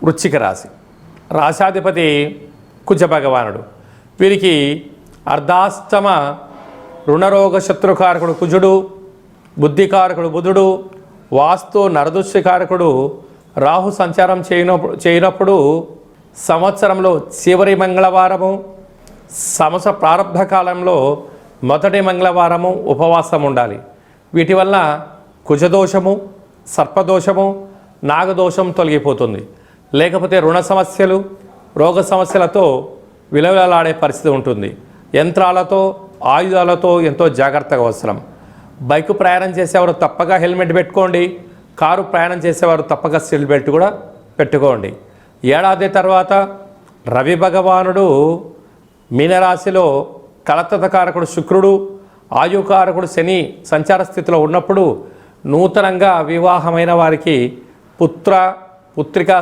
వృశ్చిక రాశి. రాశాధిపతి కుజ భగవానుడు. వీరికి అర్ధాష్టమ రుణరోగ శత్రుకారకుడు కుజుడు, బుద్ధికారకుడు బుధుడు, వాస్తు నరదృష్టికారకుడు రాహు సంచారం చేయనప్పుడు సంవత్సరంలో చివరి మంగళవారము, సంవత్సర ప్రారంభ కాలంలో మొదటి మంగళవారము ఉపవాసం ఉండాలి. వీటి వల్ల కుజదోషము, సర్పదోషము, నాగదోషం తొలగిపోతుంది. లేకపోతే రుణ సమస్యలు, రోగ సమస్యలతో విలవిలలాడే పరిస్థితి ఉంటుంది. యంత్రాలతో, ఆయుధాలతో ఎంతో జాగ్రత్తగా అవసరం. బైక్ ప్రయాణం చేసేవారు తప్పక హెల్మెట్ పెట్టుకోండి. కారు ప్రయాణం చేసేవారు తప్పక సీట్ బెల్ట్ కూడా పెట్టుకోండి. ఏడాది తర్వాత రవి భగవానుడు మీనరాశిలో కలత్రకారకుడు శుక్రుడు, ఆయుకారకుడు శని సంచార స్థితిలో ఉన్నప్పుడు నూతనంగా వివాహమైన వారికి పుత్రిక